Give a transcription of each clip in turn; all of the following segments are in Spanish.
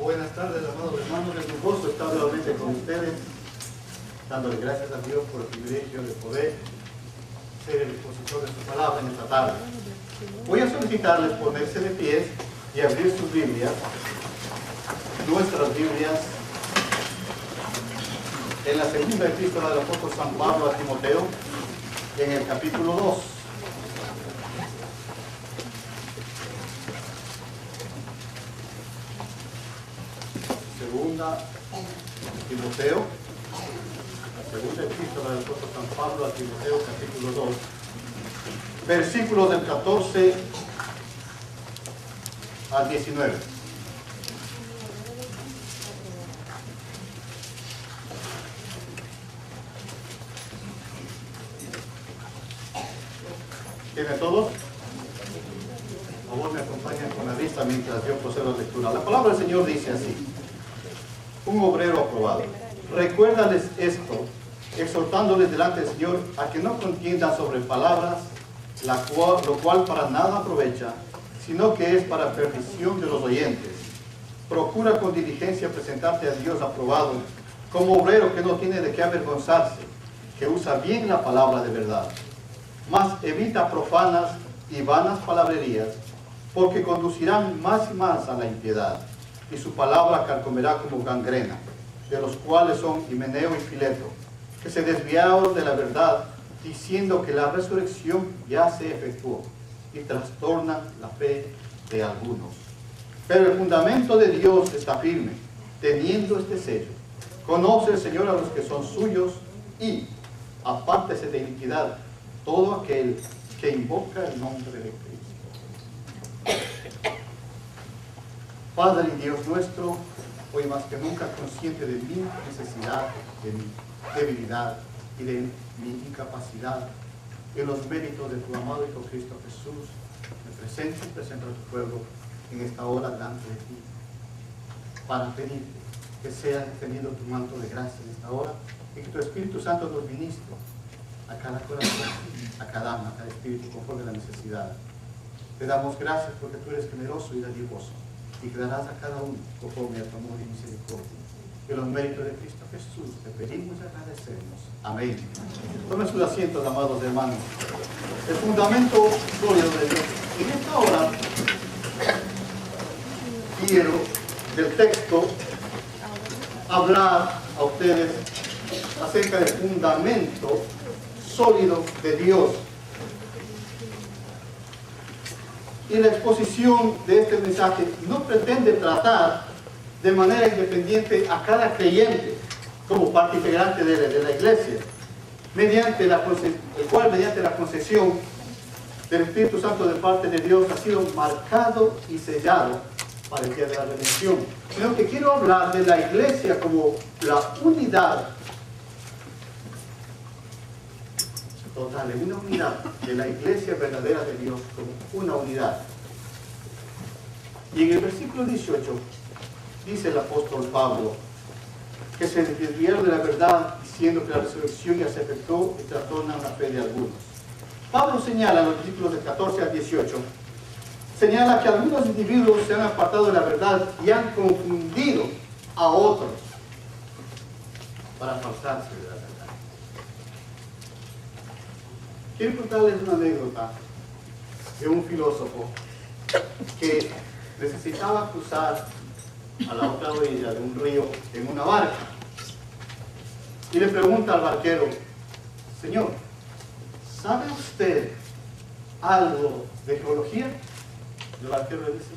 Buenas tardes, amados hermanos. Es un gozo estar nuevamente con ustedes, dándole gracias a Dios por el privilegio de poder ser el expositor de su palabra en esta tarde. Voy a solicitarles ponerse de pies y abrir sus Biblias, nuestras Biblias, en la segunda epístola del apóstol San Pablo a Timoteo, en el capítulo 2. Segunda Timoteo, la segunda epístola del apóstol San Pablo a Timoteo, capítulo 2, versículos del 14 al 19. ¿Tienen todos? Por favor, me acompañan con la vista mientras yo procedo a la lectura. La palabra del Señor dice así: un obrero aprobado. Recuérdales esto, exhortándoles delante del Señor a que no contiendan sobre palabras, lo cual para nada aprovecha, sino que es para perdición de los oyentes. Procura con diligencia presentarte a Dios aprobado, como obrero que no tiene de qué avergonzarse, que usa bien la palabra de verdad. Mas evita profanas y vanas palabrerías, porque conducirán más y más a la impiedad, y su palabra carcomerá como gangrena, de los cuales son Himeneo y Fileto, que se desviaron de la verdad, diciendo que la resurrección ya se efectuó, y trastornan la fe de algunos. Pero el fundamento de Dios está firme, teniendo este sello: conoce el Señor a los que son suyos, y apártese de iniquidad todo aquel que invoca el nombre de Cristo. Padre y Dios nuestro, hoy más que nunca consciente de mi necesidad, de mi debilidad y de mi incapacidad, en los méritos de tu amado Hijo Cristo Jesús, me presento a tu pueblo en esta hora delante de ti, para pedirte que sea extendido tu manto de gracia en esta hora, y que tu Espíritu Santo nos ministre a cada corazón, a cada alma, a cada espíritu, conforme a la necesidad. Te damos gracias porque tú eres generoso y dadivoso, y que darás a cada uno conforme a tu amor y misericordia. En los méritos de Cristo Jesús te pedimos y agradecemos. Amén. Tomen sus asientos, amados hermanos. El fundamento sólido de Dios. En esta hora quiero del texto hablar a ustedes acerca del fundamento sólido de Dios. Y la exposición de este mensaje no pretende tratar de manera independiente a cada creyente como parte integrante de la iglesia, mediante la concesión del Espíritu Santo de parte de Dios ha sido marcado y sellado para el día de la redención, sino que quiero hablar de la iglesia como la unidad total, en una unidad de la iglesia verdadera de Dios, como una unidad. Y en el versículo 18 dice el apóstol Pablo que se desviaron de la verdad, diciendo que la resurrección ya se efectuó y trastornan la fe de algunos. Pablo señala en los versículos del 14 al 18, señala que algunos individuos se han apartado de la verdad y han confundido a otros para apartarse de la verdad. Quiero contarles una anécdota de un filósofo que necesitaba cruzar a la otra orilla de un río en una barca. Y le pregunta al barquero: Señor, ¿sabe usted algo de geología? El barquero le dice: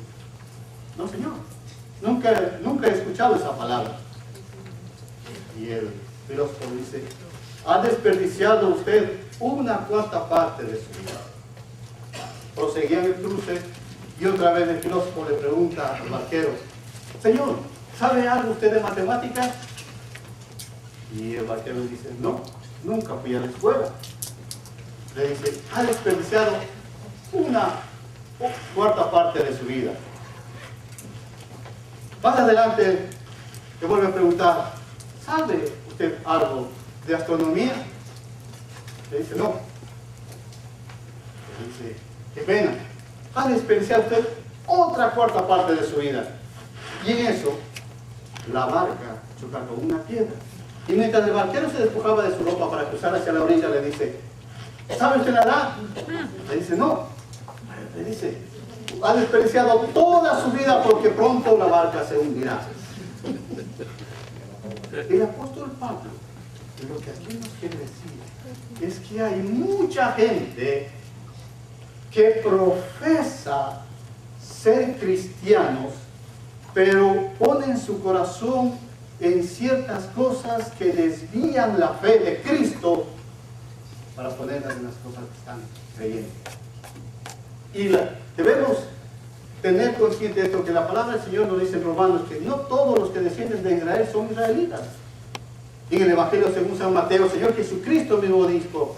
no, señor, nunca he escuchado esa palabra. Y el filósofo dice: ha desperdiciado usted una cuarta parte de su vida. Proseguían el cruce y otra vez el filósofo le pregunta al barquero: Señor, ¿sabe algo usted de matemáticas? Y el barquero le dice: no, nunca fui a la escuela. Le dice: ha desperdiciado una cuarta parte de su vida. Más adelante le vuelve a preguntar: ¿sabe usted algo de astronomía? Le dice: no. Le dice: qué pena, ha desperdiciado usted otra cuarta parte de su vida. Y en eso la barca choca con una piedra. Y mientras el barquero se despojaba de su ropa para cruzar hacia la orilla, le dice, ¿sabe usted nadar? Le dice, no. Le dice, ha desperdiciado toda su vida porque pronto la barca se hundirá. El apóstol Pablo, lo que aquí nos quiere decir es que hay mucha gente que profesa ser cristianos, pero ponen su corazón en ciertas cosas que desvían la fe de Cristo para ponerlas en las cosas que están creyendo. Y debemos tener consciente de esto, que la palabra del Señor nos dice en Romanos que no todos los que descienden de Israel son israelitas. Y en el Evangelio según San Mateo, el Señor Jesucristo mismo dijo,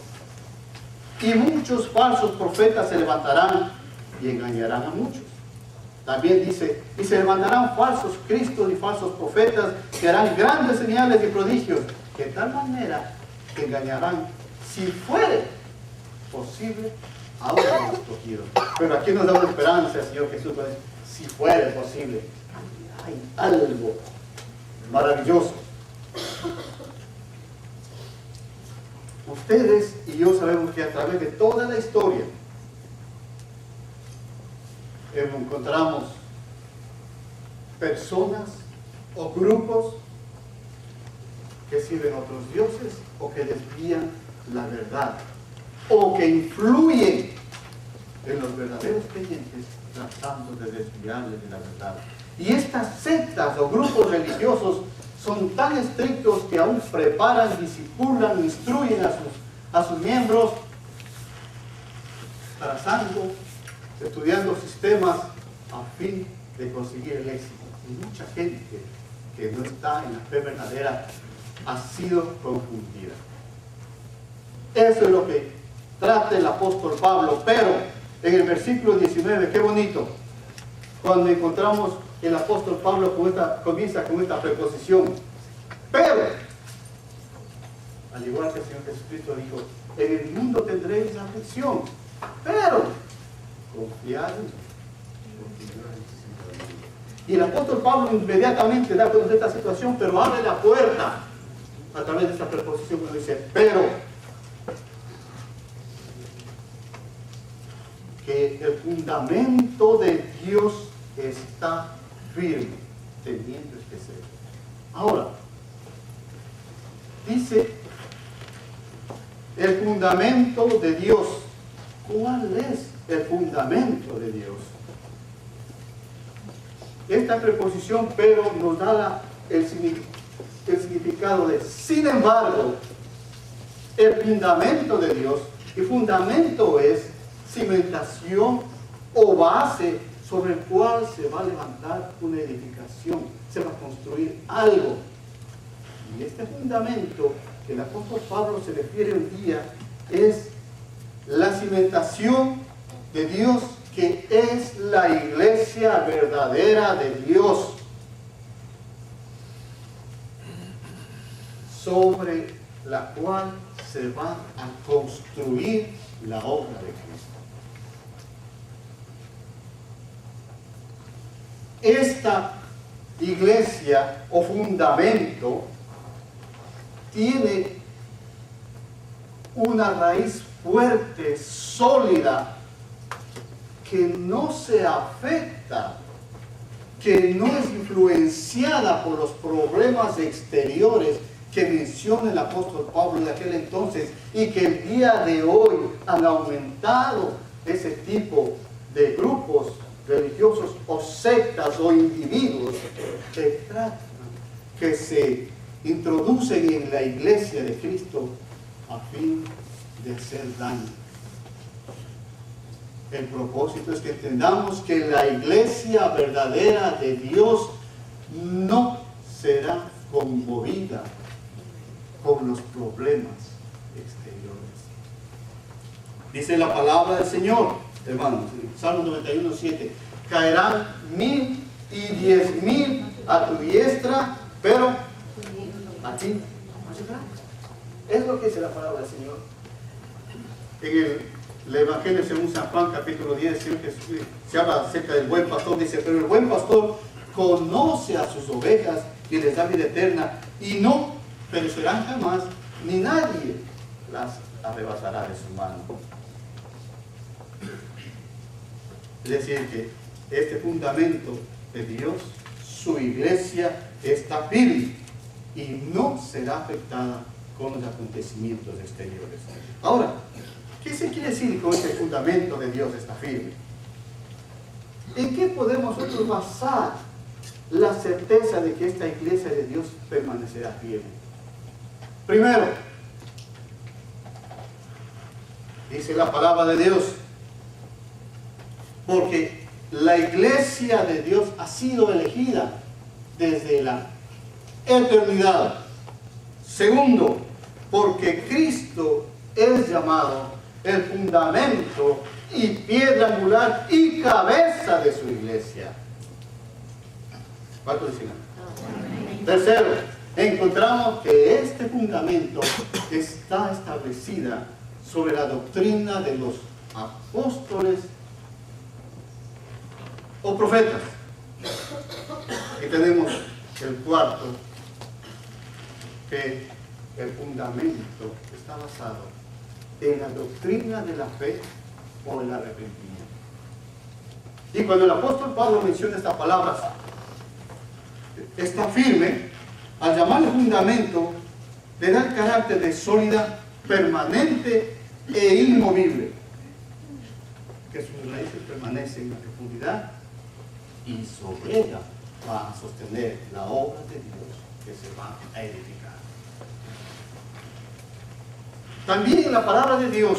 y muchos falsos profetas se levantarán y engañarán a muchos. También dice, y se levantarán falsos cristos y falsos profetas que harán grandes señales y prodigios, que de tal manera que engañarán, si fuere posible, a los escogidos. Pero aquí nos da una esperanza el Señor Jesús, si fuere posible. Hay algo maravilloso. Ustedes y yo sabemos que a través de toda la historia encontramos personas o grupos que sirven a otros dioses o que desvían la verdad o que influyen en los verdaderos creyentes tratando de desviarles de la verdad. Y estas sectas o grupos religiosos son tan estrictos que aún preparan, disipulan, instruyen a sus miembros, trazando, estudiando sistemas a fin de conseguir el éxito. Y mucha gente que no está en la fe verdadera ha sido confundida. Eso es lo que trata el apóstol Pablo, pero en el versículo 19, qué bonito, cuando encontramos el apóstol Pablo comienza con esta preposición, pero, al igual que el Señor Jesucristo dijo, en el mundo tendréis aflicción, pero confiad en mí. Y el apóstol Pablo inmediatamente da a conocer esta situación, pero abre la puerta a través de esta preposición cuando dice, pero, que el fundamento de Dios está firme, teniendo este ser. Ahora, dice, el fundamento de Dios. ¿Cuál es el fundamento de Dios? Esta preposición, pero, nos da el significado de, sin embargo, el fundamento de Dios, y fundamento es cimentación o base sobre el cual se va a levantar una edificación, se va a construir algo. Y este fundamento que el apóstol Pablo se refiere hoy día es la cimentación de Dios, que es la iglesia verdadera de Dios, sobre la cual se va a construir la obra de Cristo. Esta iglesia o fundamento tiene una raíz fuerte, sólida, que no se afecta, que no es influenciada por los problemas exteriores que menciona el apóstol Pablo de aquel entonces y que el día de hoy han aumentado ese tipo de grupos religiosos o sectas o individuos que se introducen en la iglesia de Cristo a fin de hacer daño. El propósito es que entendamos que la iglesia verdadera de Dios no será conmovida con los problemas exteriores. Dice la palabra del Señor, hermanos, Salmo 91:7, caerán 1000 y 10.000 a tu diestra, pero a ti no llegará. Es lo que dice la palabra del Señor. En el Evangelio según San Juan, capítulo 10, se habla acerca del buen pastor. Dice, pero el buen pastor conoce a sus ovejas y les da vida eterna, y no perecerán jamás, ni nadie las arrebatará de su mano. Es decir, que este fundamento de Dios, su iglesia, está firme y no será afectada con los acontecimientos exteriores. Ahora, ¿qué se quiere decir con este fundamento de Dios está firme? ¿En qué podemos nosotros basar la certeza de que esta iglesia de Dios permanecerá firme? Primero, dice la palabra de Dios, porque la iglesia de Dios ha sido elegida desde la eternidad. Segundo, porque Cristo es llamado el fundamento y piedra angular y cabeza de su iglesia. ¿Cuánto dicen? Tercero, encontramos que este fundamento está establecida sobre la doctrina de los apóstoles o profetas. Y tenemos el cuarto, que el fundamento está basado en la doctrina de la fe o el arrepentimiento. Y cuando el apóstol Pablo menciona estas palabras, está firme, al llamarle fundamento, le da el carácter de sólida, permanente e inmovible, que sus raíces permanecen en la profundidad y sobre ella va a sostener la obra de Dios que se va a edificar. También la palabra de Dios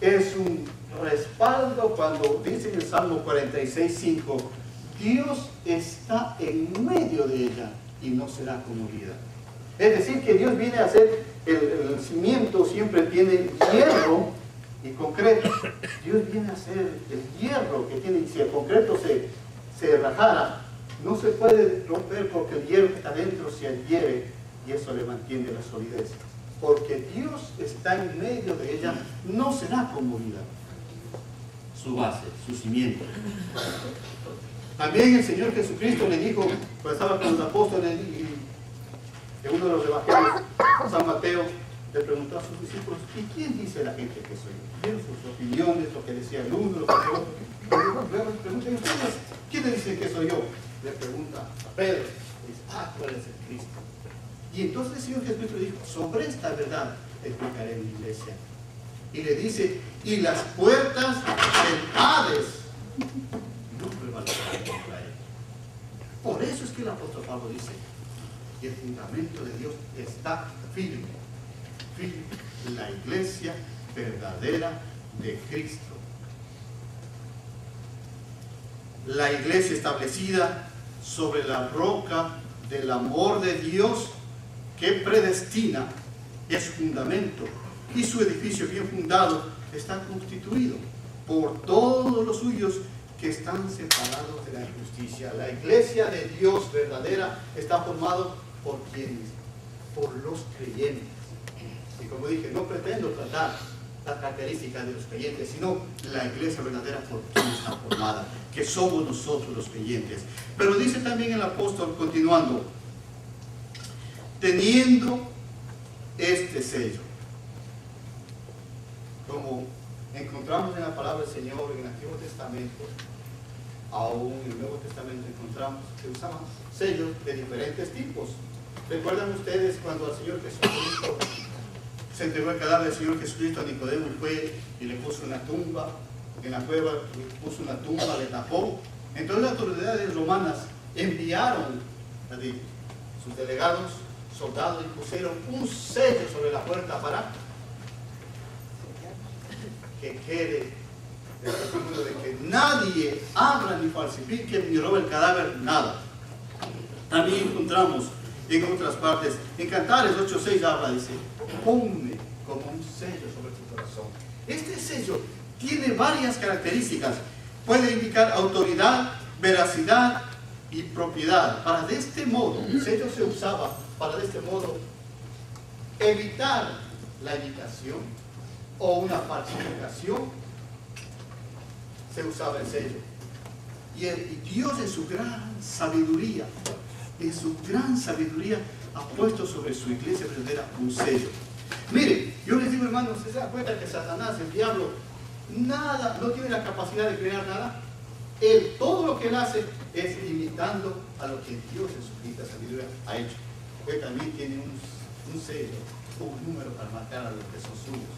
es un respaldo cuando dice en el Salmo 46:5, Dios está en medio de ella y no será conmovida. Es decir, que Dios viene a hacer, el cimiento siempre tiene hierro y concreto. Dios viene a hacer el hierro que tiene, y si el concreto se rajara, no se puede romper porque el hierro que está dentro se adhiere y eso le mantiene la solidez. Porque Dios está en medio de ella, no será conmovida. Su base, su cimiento. También el Señor Jesucristo le dijo, cuando estaba con los apóstoles y en uno de los evangelios, San Mateo le preguntó a sus discípulos, ¿y quién dice la gente que soy yo? Dieron sus opiniones, lo que decía el uno, lo que decía el otro. Luego le preguntan, ¿ustedes quién le dice que soy yo? Le pregunta a Pedro, le dice, tú eres el Cristo. Y entonces el Señor Jesucristo le dijo, sobre esta verdad explicaré en mi iglesia. Y le dice, y las puertas del Hades no prevalecerán contra él. Por eso es que el apóstol Pablo dice, y el fundamento de Dios está firme. Firme, la iglesia verdadera de Cristo. La iglesia establecida sobre la roca del amor de Dios que predestina es fundamento, y su edificio bien fundado está constituido por todos los suyos que están separados de la injusticia. La iglesia de Dios verdadera está formado por quienes, por los creyentes. Y como dije, no pretendo tratar las características de los creyentes, sino la iglesia verdadera por quien está formada, que somos nosotros los creyentes. Pero dice también el apóstol, continuando, teniendo este sello, como encontramos en la palabra del Señor en el Antiguo Testamento, aún en el Nuevo Testamento encontramos que usaban sellos de diferentes tipos. ¿Recuerdan ustedes cuando al Señor Jesucristo se entregó el cadáver del Señor Jesucristo a Nicodemo, fue y le puso una tumba, en la cueva le puso una tumba, le tapó? Entonces las autoridades romanas enviaron a sus delegados, soldados, y pusieron un sello sobre la puerta para que quede el testimonio de que nadie abra ni falsifique ni robe el cadáver, nada. También encontramos en otras partes, en Cantares 8:6 habla, dice, ponme como un sello sobre tu corazón. Este sello tiene varias características. Puede indicar autoridad, veracidad y propiedad. Para de este modo, el sello se usaba para de este modo evitar la imitación o una falsificación. Se usaba el sello. Y Dios en su gran sabiduría en su gran sabiduría, ha puesto sobre su iglesia verdadera un sello. Mire, yo les digo, hermanos, ¿se da cuenta que Satanás, el diablo, nada, no tiene la capacidad de crear nada? Él, todo lo que él hace es imitando a lo que Dios en su bendita sabiduría ha hecho. Él también tiene un sello, un número para marcar a los que son suyos.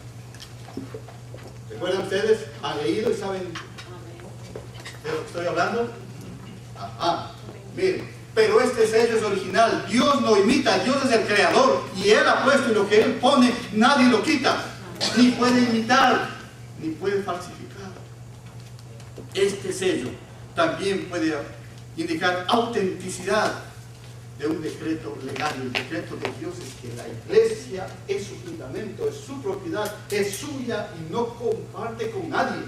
¿Recuerdan ustedes? ¿Han leído y saben de lo que estoy hablando? Ajá. Miren, pero este sello es original. Dios no imita, Dios es el creador. Y Él ha puesto, y lo que Él pone, nadie lo quita. Ni puede imitar, ni puede falsificar. Este sello también puede indicar autenticidad de un decreto legal. El decreto de Dios es que la iglesia es su fundamento, es su propiedad, es suya y no comparte con nadie.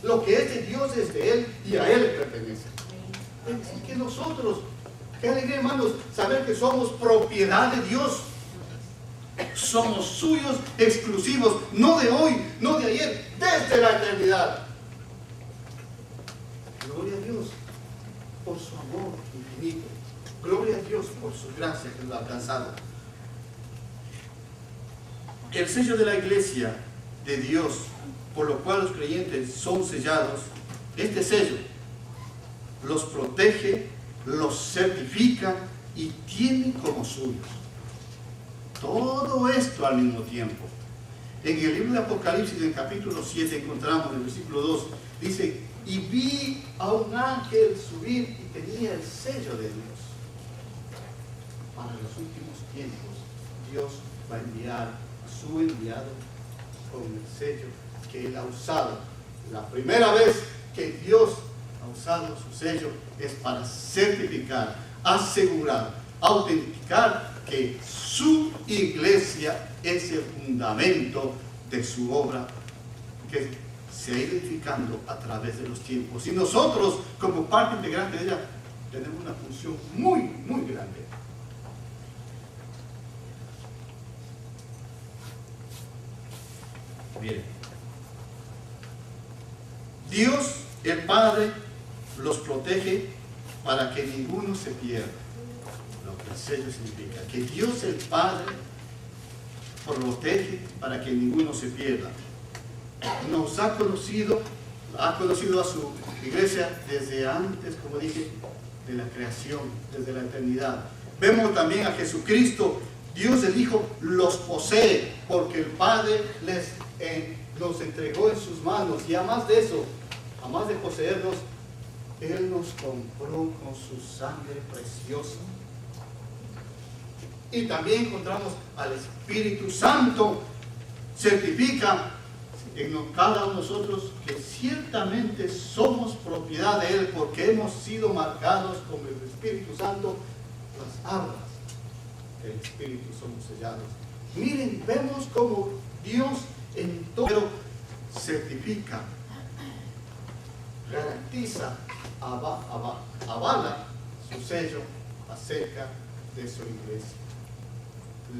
Lo que es de Dios es de Él y a Él le pertenece. Es decir, que nosotros, qué alegría, hermanos, saber que somos propiedad de Dios. Somos suyos exclusivos, no de hoy, no de ayer, desde la eternidad. Gloria a Dios por su amor infinito. Gloria a Dios por su gracia que nos ha alcanzado. El sello de la iglesia de Dios, por lo cual los creyentes son sellados, este sello los protege, los certifica y tiene como suyos. Todo esto al mismo tiempo. En el libro de Apocalipsis, en el capítulo 7, encontramos en el versículo 2, dice: y vi a un ángel subir y tenía el sello de Dios. Para los últimos tiempos, Dios va a enviar a su enviado con el sello que Él ha usado. La primera vez que Dios ha usado su sello es para certificar, asegurar, autenticar que su iglesia es el fundamento de su obra, que se ha ido edificando a través de los tiempos. Y nosotros, como parte integrante de ella, tenemos una función muy, muy grande. Miren, Dios, el Padre, los protege para que ninguno se pierda. Lo que el sello significa, que Dios, el Padre, protege para que ninguno se pierda. Nos ha conocido a su iglesia desde antes, como dije, de la creación, desde la eternidad. Vemos también a Jesucristo, Dios el Hijo los posee, porque el Padre los entregó en sus manos. Y además de eso, además de poseernos, Él nos compró con su sangre preciosa. Y también encontramos al Espíritu Santo, certifica en cada uno de nosotros que ciertamente somos propiedad de Él, porque hemos sido marcados con el Espíritu Santo. Las armas del Espíritu somos sellados. Miren, vemos cómo Dios en todo certifica, garantiza, avala su sello acerca de su iglesia.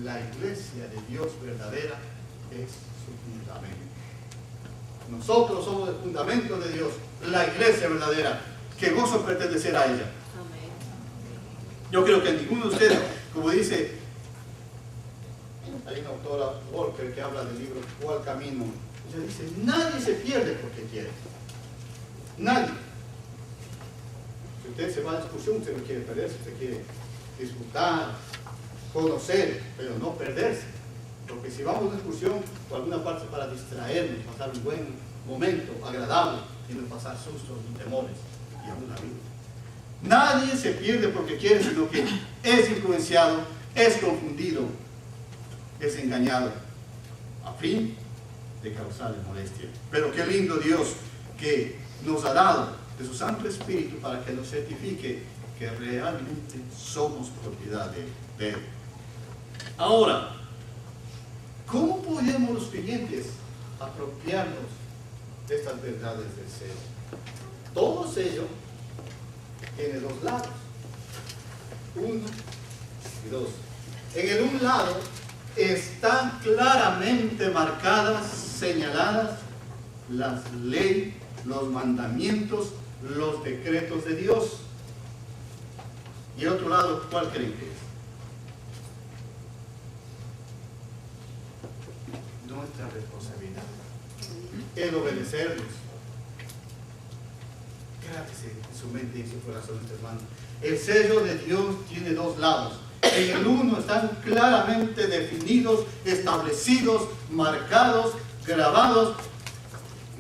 La iglesia de Dios verdadera es su fundamento. Nosotros somos el fundamento de Dios, la iglesia verdadera. Qué gozo pertenecer a ella. Yo creo que ninguno de ustedes, como dice, hay una autora, Walker, que habla del libro ¿Cuál camino? Ella dice: nadie se pierde porque quiere. Nadie. Si usted se va a la discusión, usted no quiere perderse, usted quiere disfrutar, conocer, pero no perderse. Porque si vamos a una excursión o a alguna parte para distraernos, pasar un buen momento agradable y no pasar sustos ni temores y aún la vida. Nadie se pierde porque quiere, sino que es influenciado, es confundido, es engañado a fin de causarle molestia. Pero qué lindo Dios que nos ha dado de su Santo Espíritu para que nos certifique que realmente somos propiedad de Él. Ahora, ¿cómo podemos los creyentes apropiarnos de estas verdades del sello? Todo sello tiene dos lados, uno y dos. En el un lado están claramente marcadas, señaladas las leyes, los mandamientos, los decretos de Dios. Y el otro lado, ¿cuál creen que es? Nuestra responsabilidad. El obedecerlos. Grábese en su mente y en su corazón, este hermano. El sello de Dios tiene dos lados. En el uno están claramente definidos, establecidos, marcados, grabados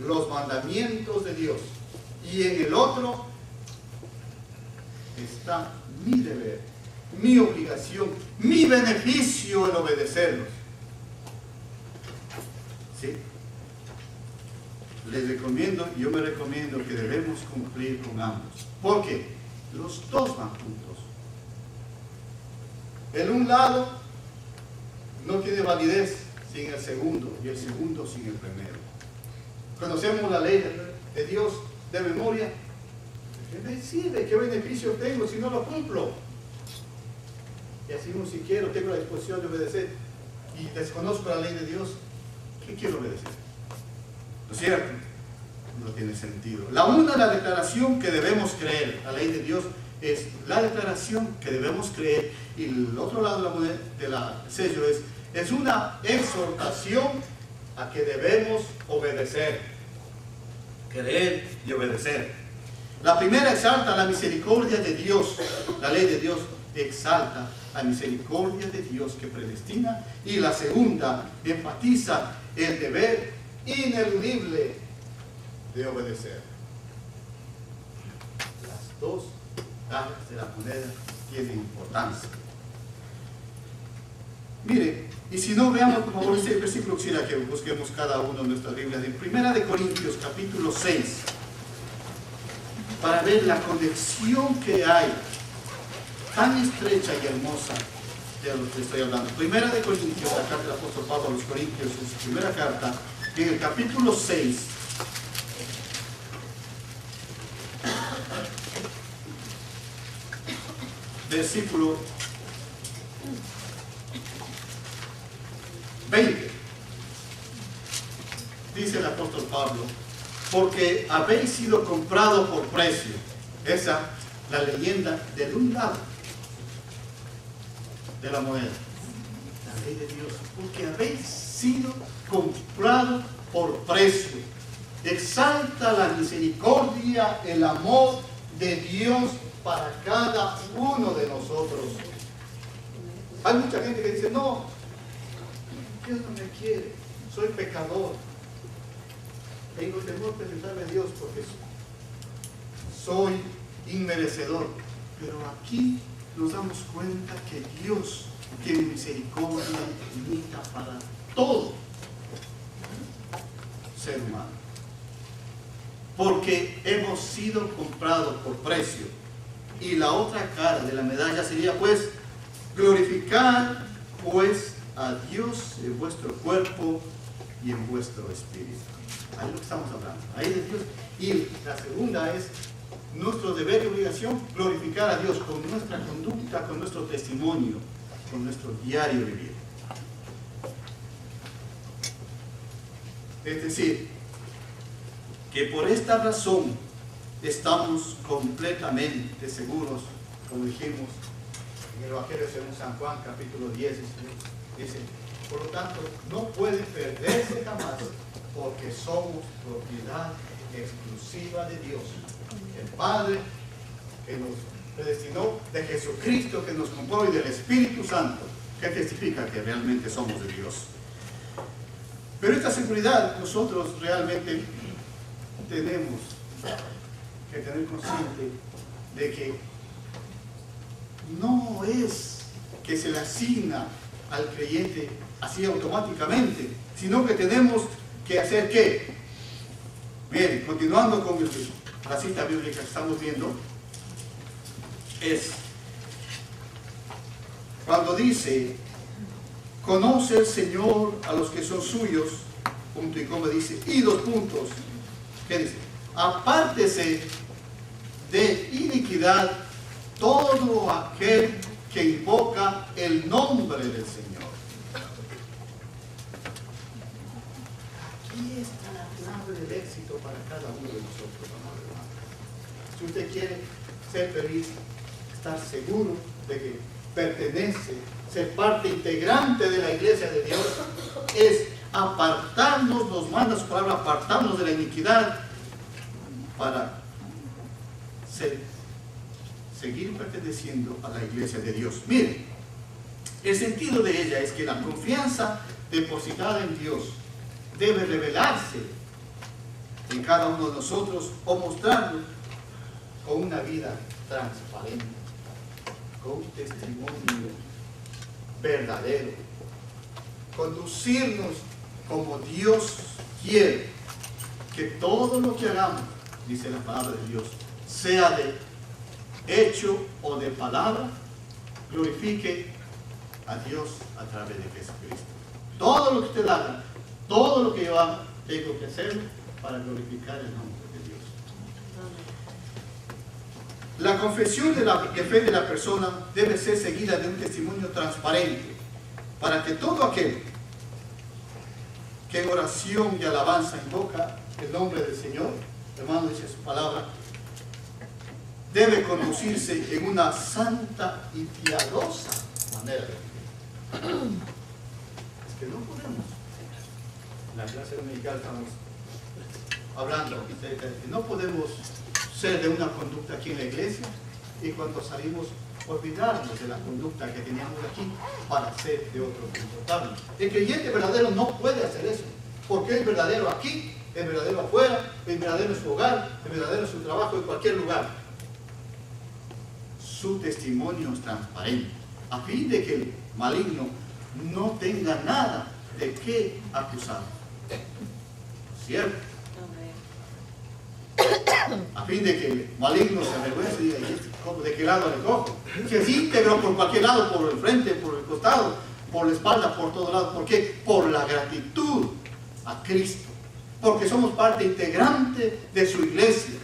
los mandamientos de Dios. Y en el otro está mi deber, mi obligación, mi beneficio en obedecerlos. ¿Sí? Les recomiendo, yo me recomiendo que debemos cumplir con ambos. Porque los dos van juntos. El un lado no tiene validez sin el segundo y el segundo sin el primero. Conocemos la ley de Dios de memoria. ¿Qué me sirve? ¿Qué beneficio tengo si no lo cumplo? Y así no si quiero, tengo la disposición de obedecer y desconozco la ley de Dios, ¿qué quiero obedecer? ¿No es cierto? No tiene sentido. La una, la declaración que debemos creer. La ley de Dios es la declaración que debemos creer. Y el otro lado de la moneda, del sello, es una exhortación a que debemos obedecer. Creer y obedecer. La primera exalta la misericordia de Dios. La ley de Dios exalta la misericordia de Dios que predestina. Y la segunda enfatiza el deber ineludible de obedecer. Las dos caras de la moneda tienen importancia. Mire, y si no, veamos por favor este versículo, quisiera que busquemos cada uno en nuestras Biblias, en 1 Corintios capítulo 6, para ver la conexión que hay, tan estrecha y hermosa, de lo que estoy hablando. 1 Corintios, la carta del apóstol Pablo a los Corintios, en su primera carta, en el capítulo 6, versículo 20, dice el apóstol Pablo, porque habéis sido comprado por precio. Esa, la leyenda del un lado de la moneda, la ley de Dios, porque habéis sido comprado por precio. Exalta la misericordia, el amor de Dios para cada uno de nosotros. Hay mucha gente que dice, no, Dios no me quiere, soy pecador, tengo temor de presentarme a Dios porque soy inmerecedor. Pero aquí nos damos cuenta que Dios tiene misericordia infinita para todo ser humano, porque hemos sido comprados por precio. Y la otra cara de la medalla sería pues glorificar pues a Dios en vuestro cuerpo y en vuestro espíritu. Ahí es lo que estamos hablando, ahí de Dios. Y la segunda es nuestro deber y obligación, glorificar a Dios con nuestra conducta, con nuestro testimonio, con nuestro diario vivir. Es decir, que por esta razón estamos completamente seguros, como dijimos en el Evangelio según San Juan, capítulo 10, dice, por lo tanto, no puede perderse jamás, porque somos propiedad exclusiva de Dios, el Padre que nos predestinó, de Jesucristo que nos compró y del Espíritu Santo, que testifica que realmente somos de Dios. Pero esta seguridad nosotros realmente tenemos que tener consciente de que no es que se le asigna al creyente así automáticamente, sino que tenemos que hacer ¿qué? Bien, continuando con la cita bíblica que estamos viendo, es cuando dice, conoce el Señor a los que son suyos, punto y coma dice, y dos puntos, ¿qué dice? Apártese de iniquidad todo aquel que invoca el nombre del Señor. Aquí está la clave del éxito para cada uno de nosotros, amado hermano. Si usted quiere ser feliz, estar seguro de que pertenece, ser parte integrante de la iglesia de Dios, es apartarnos, nos manda su palabra, apartarnos de la iniquidad para seguir perteneciendo a la iglesia de Dios. Miren, el sentido de ella es que la confianza depositada en Dios debe revelarse en cada uno de nosotros o mostrarlo con una vida transparente, con un testimonio verdadero, conducirnos como Dios quiere, que todo lo que hagamos, dice la palabra de Dios, sea de hecho o de palabra, glorifique a Dios a través de Jesucristo. Todo lo que usted haga, todo lo que yo haga, tengo que hacerlo para glorificar el nombre de Dios. La confesión de fe de la persona debe ser seguida de un testimonio transparente, para que todo aquel que en oración y alabanza invoca el nombre del Señor, hermano, dice su palabra, debe conducirse en una santa y piadosa manera de vivir. Es que no podemos. En la clase dominical estamos hablando de que no podemos ser de una conducta aquí en la iglesia y cuando salimos olvidarnos de la conducta que teníamos aquí para ser de otro comportable. El creyente verdadero no puede hacer eso, porque es verdadero aquí, es verdadero afuera, es verdadero en su hogar, es verdadero en su trabajo, en cualquier lugar. Su testimonio es transparente, a fin de que el maligno no tenga nada de qué acusar. ¿Cierto? A fin de que el maligno se avergüence y diga, ¿de qué lado le cojo? Que es íntegro por cualquier lado, por el frente, por el costado, por la espalda, por todo lado. ¿Por qué? Por la gratitud a Cristo. Porque somos parte integrante de su iglesia.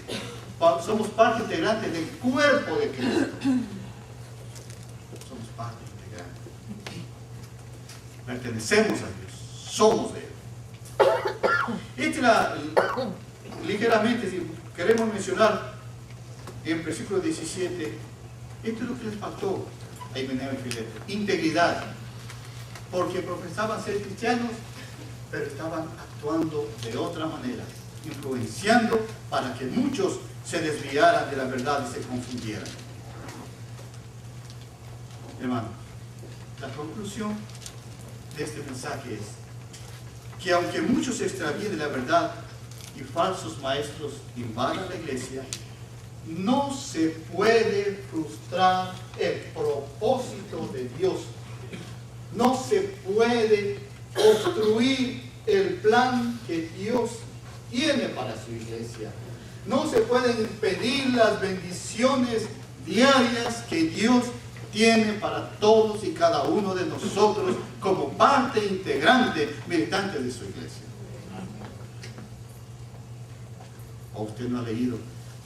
Somos parte integrante del cuerpo de Cristo. Somos parte integrante. Pertenecemos a Dios. Somos de Él. Ligeramente, si queremos mencionar en versículo 17, esto es lo que les faltó a Himeneo y Fileto: integridad, porque profesaban ser cristianos, pero estaban actuando de otra manera, influenciando para que muchos se desviaran de la verdad y se confundieran. Hermano, la conclusión de este mensaje es que aunque muchos se extravíen de la verdad y falsos maestros invadan la iglesia, no se puede frustrar el propósito de Dios. No se puede obstruir el plan que Dios tiene para su iglesia. No se pueden impedir las bendiciones diarias que Dios tiene para todos y cada uno de nosotros como parte integrante, militante de su iglesia. ¿O usted no ha leído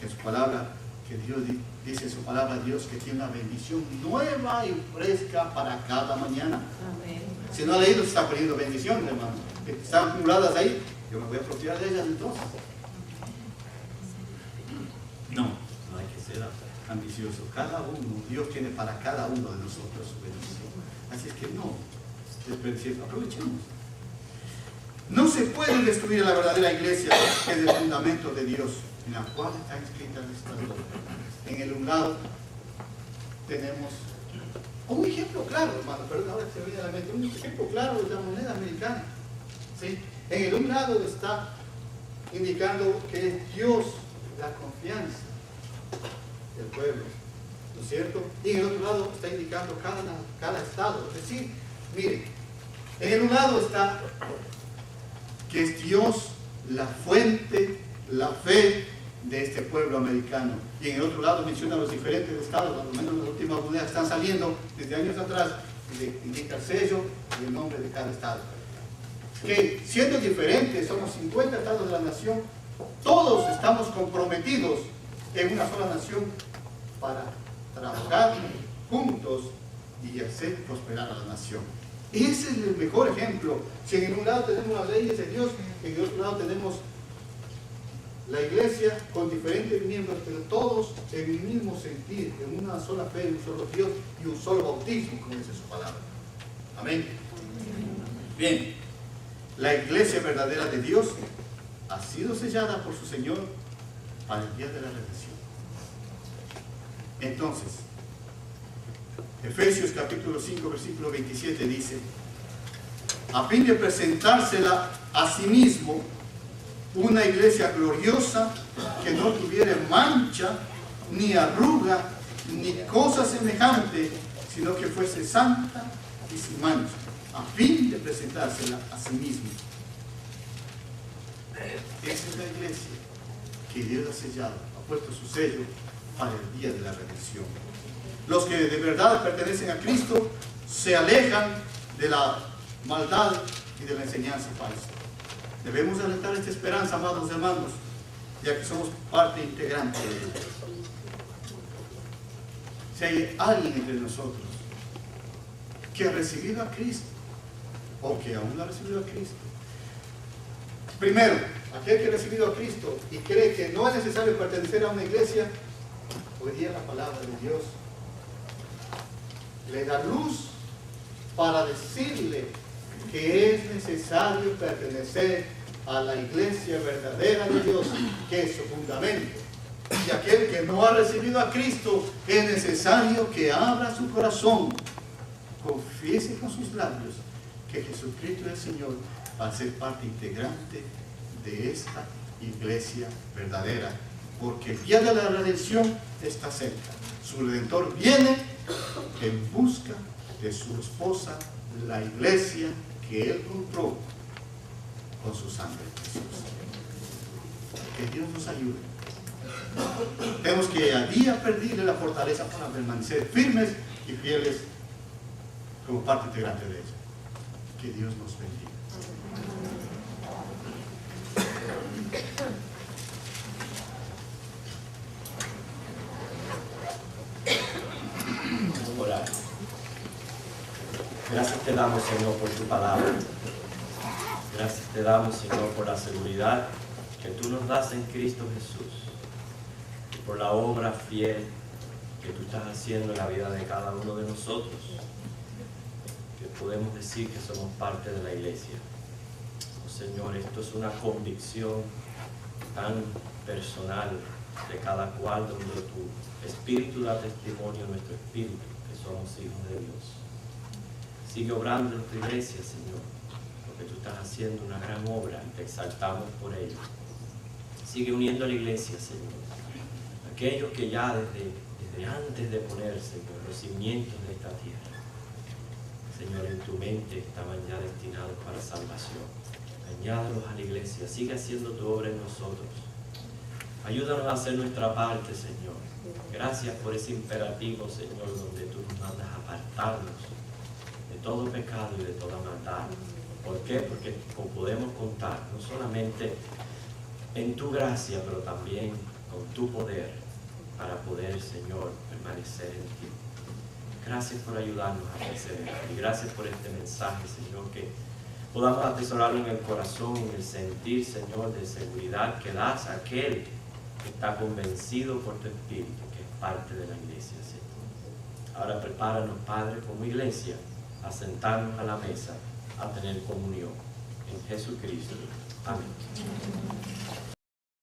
en su palabra que Dios dice en su palabra Dios que tiene una bendición nueva y fresca para cada mañana? Amén. Si no ha leído, se está poniendo bendiciones, hermano, que están acumuladas ahí. Yo me voy a apropiar de ellas entonces. No hay que ser ambicioso. Cada uno, Dios tiene para cada uno de nosotros su bendición. Así es que no desperdiciemos, aprovechemos. No se puede destruir la verdadera iglesia, que es el fundamento de Dios, en la cual está escrita la escritura. En el un lado tenemos un ejemplo claro, hermano, perdón, ahora se me viene a la mente, un ejemplo claro de la moneda americana. ¿Sí? En el un lado está indicando que es Dios la confianza del pueblo, ¿no es cierto? Y en el otro lado está indicando cada estado. Es decir, miren, en el un lado está que es Dios la fuente, la fe de este pueblo americano. Y en el otro lado menciona los diferentes estados, al menos las últimas monedas están saliendo desde años atrás, y indica el sello y el nombre de cada estado. Que siendo diferentes, somos 50 estados de la nación, todos estamos comprometidos en una sola nación para trabajar juntos y hacer prosperar a la nación. Ese es el mejor ejemplo. Si en un lado tenemos las leyes de Dios, en el otro lado tenemos La iglesia con diferentes miembros, pero todos en el mismo sentir, en una sola fe, un solo Dios y un solo bautismo, como dice su palabra. Amén. Bien, la iglesia verdadera de Dios ha sido sellada por su Señor para el día de la redención. Entonces, Efesios capítulo 5, versículo 27 dice: a fin de presentársela a sí mismo una iglesia gloriosa, que no tuviera mancha, ni arruga, ni cosa semejante, sino que fuese santa y sin mancha, a fin de presentársela a sí mismo. Esa es la iglesia que Dios ha sellado, ha puesto su sello para el día de la redención. Los que de verdad pertenecen a Cristo se alejan de la maldad y de la enseñanza falsa. Debemos alentar esta esperanza, amados hermanos, ya que somos parte integrante de Dios. Si hay alguien entre nosotros que ha recibido a Cristo o que aún no ha recibido a Cristo, primero, aquel que ha recibido a Cristo y cree que no es necesario pertenecer a una iglesia, hoy día la palabra de Dios le da luz para decirle que es necesario pertenecer a la iglesia verdadera de Dios, que es su fundamento. Y aquel que no ha recibido a Cristo, es necesario que abra su corazón, confiese con sus labios que Jesucristo es el Señor, para ser parte integrante de esta iglesia verdadera, porque el día de la redención está cerca. Su Redentor viene en busca de su esposa, la iglesia que Él compró con su sangre preciosa. Que Dios nos ayude. Tenemos que a día pedirle la fortaleza para permanecer firmes y fieles como parte integrante de ella. Que Dios nos bendiga. Orar. Gracias te damos, Señor, por tu palabra. Gracias te damos, Señor, por la seguridad que tú nos das en Cristo Jesús, y por la obra fiel que tú estás haciendo en la vida de cada uno de nosotros, que podemos decir que somos parte de la iglesia. Oh, Señor, esto es una convicción tan personal de cada cual, donde tu Espíritu da testimonio a nuestro espíritu que somos hijos de Dios. Sigue obrando en tu iglesia, Señor, porque tú estás haciendo una gran obra y te exaltamos por ello. Sigue uniendo a la iglesia, Señor. Aquellos que ya desde antes de poner, Señor, los cimientos de esta tierra, Señor, en tu mente estaban ya destinados para salvación. Añádalos a la iglesia. Sigue haciendo tu obra en nosotros. Ayúdanos a hacer nuestra parte, Señor. Gracias por ese imperativo, Señor, donde tú nos mandas a apartarnos de todo pecado y de toda maldad. ¿Por qué? Porque podemos contar no solamente en tu gracia, pero también con tu poder para poder, Señor, permanecer en ti. Gracias por ayudarnos a perseverar y gracias por este mensaje, Señor, que podamos atesorarlo en el corazón, en el sentir, Señor, de seguridad que das a aquel que está convencido por tu Espíritu, que es parte de la iglesia, Señor. Ahora prepáranos, Padre, como iglesia, a sentarnos a la mesa, a tener comunión en Jesucristo. Amén.